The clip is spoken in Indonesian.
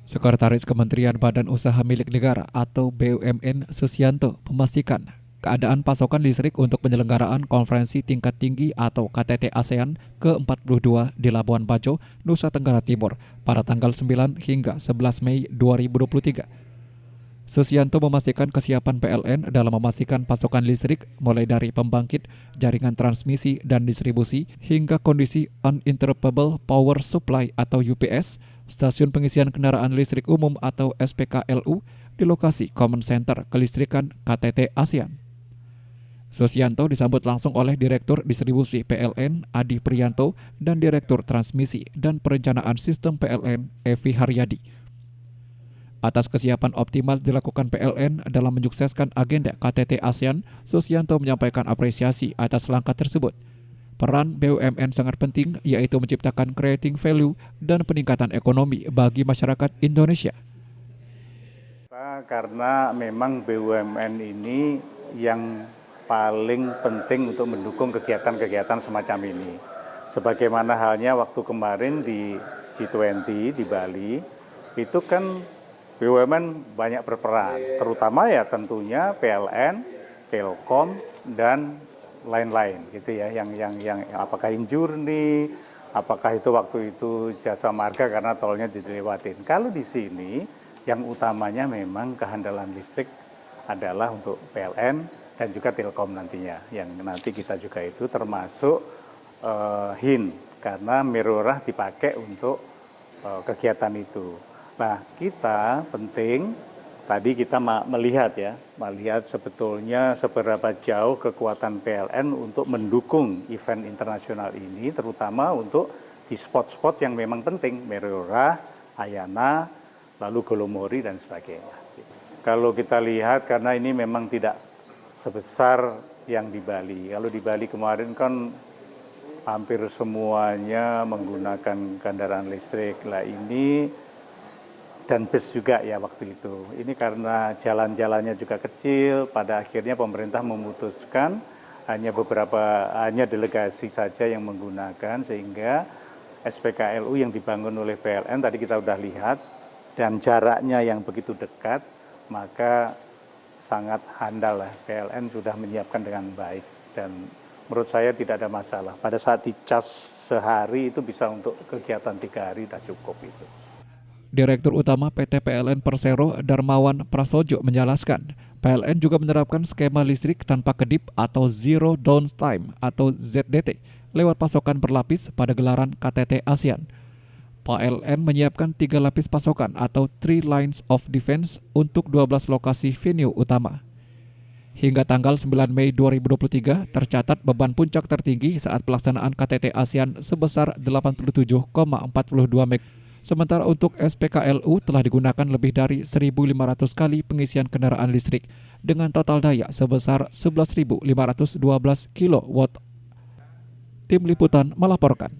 Sekretaris Kementerian Badan Usaha Milik Negara atau BUMN Susianto memastikan keadaan pasokan listrik untuk penyelenggaraan konferensi tingkat tinggi atau KTT ASEAN ke-42 di Labuan Bajo, Nusa Tenggara Timur pada tanggal 9 hingga 11 Mei 2023. Susianto memastikan kesiapan PLN dalam memastikan pasokan listrik mulai dari pembangkit, jaringan transmisi dan distribusi hingga kondisi uninterruptible power supply atau UPS, stasiun pengisian kendaraan listrik umum atau SPKLU di lokasi Common Center Kelistrikan KTT ASEAN. Susianto disambut langsung oleh Direktur Distribusi PLN Adi Priyanto dan Direktur Transmisi dan Perencanaan Sistem PLN Evi Haryadi. Atas kesiapan optimal dilakukan PLN dalam menyukseskan agenda KTT ASEAN, Susianto menyampaikan apresiasi atas langkah tersebut. Peran BUMN sangat penting, yaitu menciptakan creating value dan peningkatan ekonomi bagi masyarakat Indonesia. Karena memang BUMN ini yang paling penting untuk mendukung kegiatan-kegiatan semacam ini. Sebagaimana halnya waktu kemarin di G20 di Bali, itu kan BUMN banyak berperan, terutama ya tentunya PLN, Telkom dan lain-lain gitu ya, yang apakah Injurni, apakah itu waktu itu Jasa Marga karena tolnya dilewatin. Kalau di sini yang utamanya memang kehandalan listrik adalah untuk PLN dan juga Telkom nantinya, yang nanti kita juga itu termasuk HIN karena Merorah dipakai untuk kegiatan itu. Nah, kita penting tadi kita melihat sebetulnya seberapa jauh kekuatan PLN untuk mendukung event internasional ini, terutama untuk di spot-spot yang memang penting, Merorah, Ayana, lalu Golomori dan sebagainya. Kalau kita lihat karena ini memang tidak sebesar yang di Bali. Kalau di Bali kemarin kan hampir semuanya menggunakan kendaraan listrik. Lah ini dan bus juga ya waktu itu. Ini karena jalan-jalannya juga kecil, pada akhirnya pemerintah memutuskan hanya delegasi saja yang menggunakan, sehingga SPKLU yang dibangun oleh PLN tadi kita sudah lihat, dan jaraknya yang begitu dekat, maka sangat handal lah. PLN sudah menyiapkan dengan baik, dan menurut saya tidak ada masalah. Pada saat dicas sehari itu bisa untuk kegiatan 3 hari sudah cukup itu. Direktur Utama PT PLN Persero Darmawan Prasojo menjelaskan, PLN juga menerapkan skema listrik tanpa kedip atau Zero Downtime atau ZDT lewat pasokan berlapis pada gelaran KTT ASEAN. PLN menyiapkan 3 lapis pasokan atau 3 Lines of Defense untuk 12 lokasi venue utama. Hingga tanggal 9 Mei 2023 tercatat beban puncak tertinggi saat pelaksanaan KTT ASEAN sebesar 87,42 MW. Sementara untuk SPKLU telah digunakan lebih dari 1.500 kali pengisian kendaraan listrik dengan total daya sebesar 11.512 kW. Tim Liputan melaporkan.